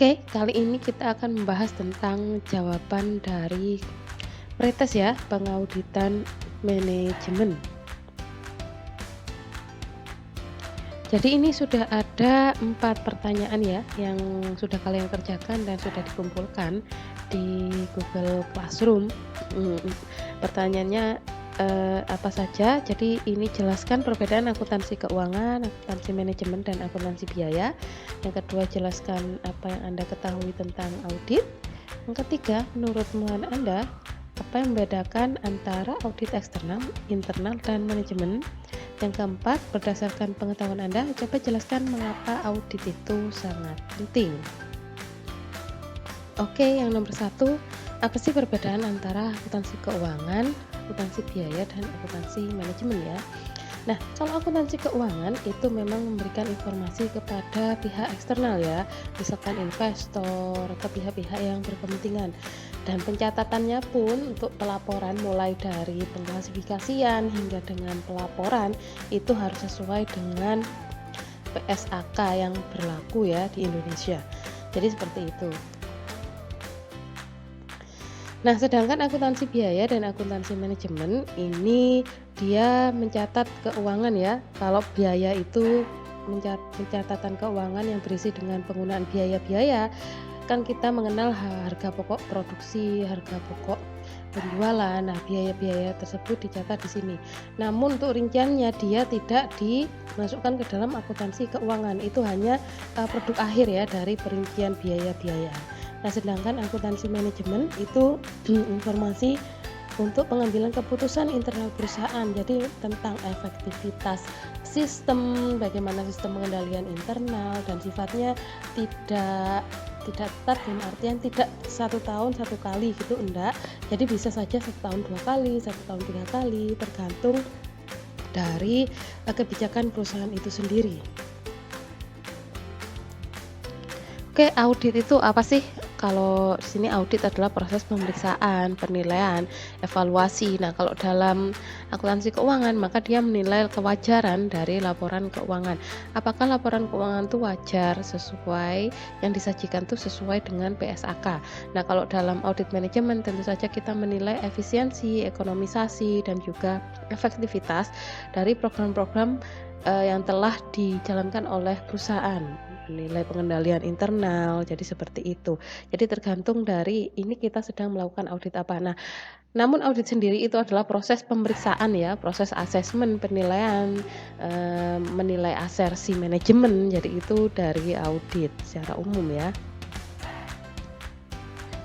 Oke, kali ini kita akan membahas tentang jawaban dari pretest ya, pengauditan manajemen. Jadi ini sudah ada 4 pertanyaan ya, yang sudah kalian kerjakan dan sudah dikumpulkan di Google Classroom. Pertanyaannya apa saja? Jadi ini jelaskan perbedaan akuntansi keuangan, akuntansi manajemen, dan akuntansi biaya. Yang kedua, jelaskan apa yang Anda ketahui tentang audit. Yang ketiga, menurut pengalaman Anda, apa yang membedakan antara audit eksternal, internal, dan manajemen? Yang keempat, berdasarkan pengetahuan Anda, coba jelaskan mengapa audit itu sangat penting. Oke, yang nomor 1, apa sih perbedaan antara akuntansi keuangan, akuntansi biaya, dan akuntansi manajemen ya? Nah, kalau akuntansi keuangan itu memang memberikan informasi kepada pihak eksternal ya, misalkan investor atau pihak-pihak yang berkepentingan. Dan pencatatannya pun untuk pelaporan mulai dari pengklasifikasian hingga dengan pelaporan itu harus sesuai dengan PSAK yang berlaku ya di Indonesia. Jadi seperti itu. Nah, sedangkan akuntansi biaya dan akuntansi manajemen ini dia mencatat keuangan ya. Kalau biaya itu pencatatan keuangan yang berisi dengan penggunaan biaya-biaya, kan kita mengenal harga pokok produksi, harga pokok penjualan. Nah, biaya-biaya tersebut dicatat di sini. Namun untuk rinciannya dia tidak dimasukkan ke dalam akuntansi keuangan. Itu hanya produk akhir ya dari perincian biaya-biaya. Nah, sedangkan akuntansi manajemen itu informasi untuk pengambilan keputusan internal perusahaan. Jadi tentang efektivitas sistem, bagaimana sistem pengendalian internal, dan sifatnya tidak tetap, dalam artian tidak 1 tahun 1 kali gitu, enggak. Jadi bisa saja 1 tahun 2 kali, 1 tahun 3 kali, tergantung dari kebijakan perusahaan itu sendiri. Oke, audit itu apa sih? Kalau di sini audit adalah proses pemeriksaan, penilaian, evaluasi. Nah, kalau dalam akuntansi keuangan, maka dia menilai kewajaran dari laporan keuangan. Apakah laporan keuangan itu wajar, sesuai yang disajikan itu sesuai dengan PSAK. Nah, kalau dalam audit manajemen tentu saja kita menilai efisiensi, ekonomisasi, dan juga efektivitas dari program-program yang telah dijalankan oleh perusahaan, nilai pengendalian internal, jadi seperti itu. Jadi tergantung dari ini kita sedang melakukan audit apa. Nah, namun audit sendiri itu adalah proses pemeriksaan ya, proses asesmen, penilaian, menilai asersi manajemen, jadi itu dari audit secara umum ya.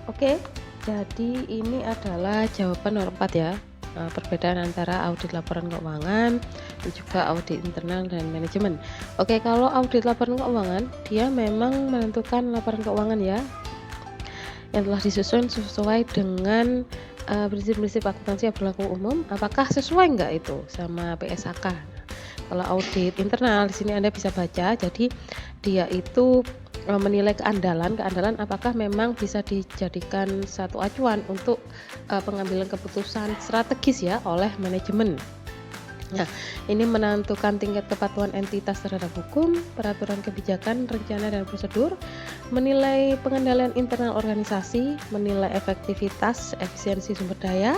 Oke, jadi ini adalah jawaban nomor 4 ya. Perbedaan antara audit laporan keuangan dan juga audit internal dan manajemen. Oke, kalau audit laporan keuangan, dia memang menentukan laporan keuangan ya, yang telah disusun sesuai dengan prinsip-prinsip akuntansi yang berlaku umum. Apakah sesuai enggak itu sama PSAK? Kalau audit internal di sini Anda bisa baca, jadi dia itu menilai keandalan apakah memang bisa dijadikan satu acuan untuk pengambilan keputusan strategis ya oleh manajemen. Nah, ini menentukan tingkat kepatuhan entitas terhadap hukum, peraturan kebijakan, rencana, dan prosedur, menilai pengendalian internal organisasi, menilai efektivitas, efisiensi sumber daya,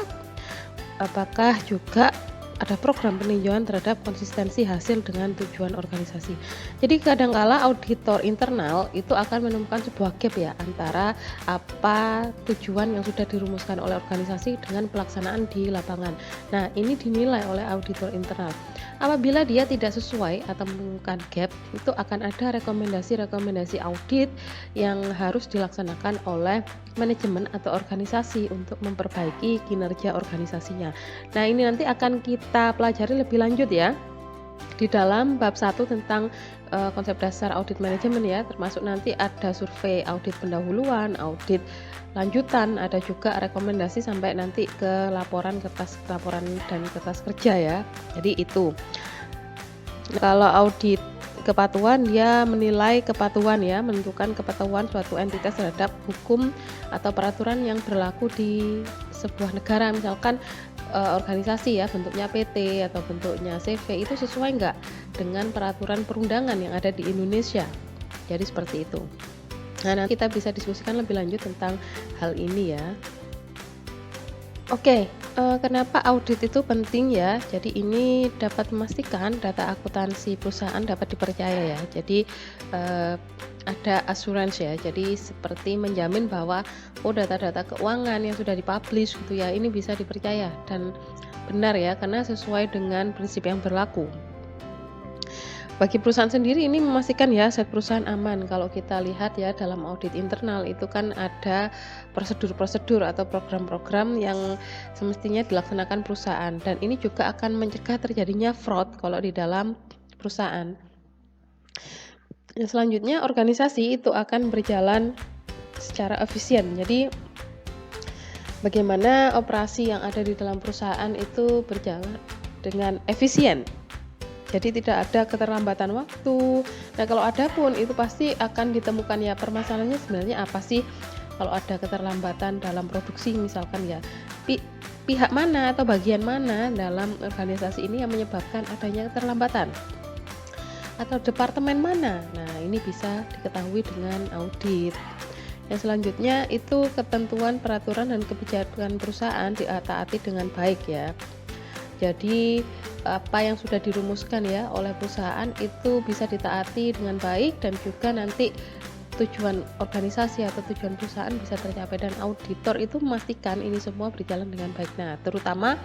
apakah juga ada program peninjauan terhadap konsistensi hasil dengan tujuan organisasi. Jadi kadangkala auditor internal itu akan menemukan sebuah gap ya antara apa tujuan yang sudah dirumuskan oleh organisasi dengan pelaksanaan di lapangan. Nah, ini dinilai oleh auditor internal. Apabila dia tidak sesuai atau menemukan gap, itu akan ada rekomendasi-rekomendasi audit yang harus dilaksanakan oleh manajemen atau organisasi untuk memperbaiki kinerja organisasinya. Nah, ini nanti akan kita pelajari lebih lanjut ya di dalam bab 1 tentang konsep dasar audit manajemen ya, termasuk nanti ada survei audit pendahuluan, audit lanjutan, ada juga rekomendasi sampai nanti ke kertas laporan dan kertas kerja ya. Jadi itu. Kalau audit kepatuhan, dia menilai kepatuhan ya, menentukan kepatuhan suatu entitas terhadap hukum atau peraturan yang berlaku di sebuah negara. Misalkan organisasi ya, bentuknya PT atau bentuknya CV, itu sesuai nggak dengan peraturan perundangan yang ada di Indonesia. Jadi seperti itu. Nah, nanti kita bisa diskusikan lebih lanjut tentang hal ini ya. Oke, kenapa audit itu penting ya? Jadi ini dapat memastikan data akuntansi perusahaan dapat dipercaya ya. Jadi, ada asuransi ya, jadi seperti menjamin bahwa, oh data-data keuangan yang sudah dipublish gitu ya, ini bisa dipercaya dan benar ya, karena sesuai dengan prinsip yang berlaku. Bagi perusahaan sendiri ini memastikan ya aset perusahaan aman. Kalau kita lihat ya dalam audit internal itu kan ada prosedur-prosedur atau program-program yang semestinya dilaksanakan perusahaan dan ini juga akan mencegah terjadinya fraud kalau di dalam perusahaan. Selanjutnya organisasi itu akan berjalan secara efisien. Jadi bagaimana operasi yang ada di dalam perusahaan itu berjalan dengan efisien. Jadi tidak ada keterlambatan waktu. Nah, kalau ada pun itu pasti akan ditemukan ya permasalahannya sebenarnya apa sih kalau ada keterlambatan dalam produksi misalkan ya. Pihak mana atau bagian mana dalam organisasi ini yang menyebabkan adanya keterlambatan? Atau departemen mana? Nah, ini bisa diketahui dengan audit. Yang selanjutnya itu ketentuan peraturan dan kebijakan perusahaan ditaati dengan baik ya. Jadi apa yang sudah dirumuskan ya oleh perusahaan itu bisa ditaati dengan baik dan juga nanti tujuan organisasi atau tujuan perusahaan bisa tercapai dan auditor itu memastikan ini semua berjalan dengan baik. Nah, terutama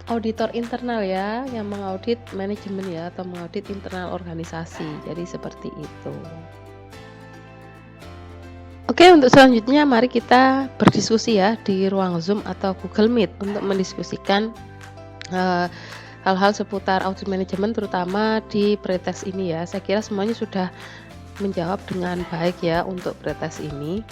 auditor internal ya yang mengaudit manajemen ya atau mengaudit internal organisasi. Jadi seperti itu. Oke, untuk selanjutnya mari kita berdiskusi ya di ruang Zoom atau Google Meet untuk mendiskusikan hal-hal seputar audit manajemen terutama di pretest ini ya. Saya kira semuanya sudah menjawab dengan baik ya untuk pretest ini.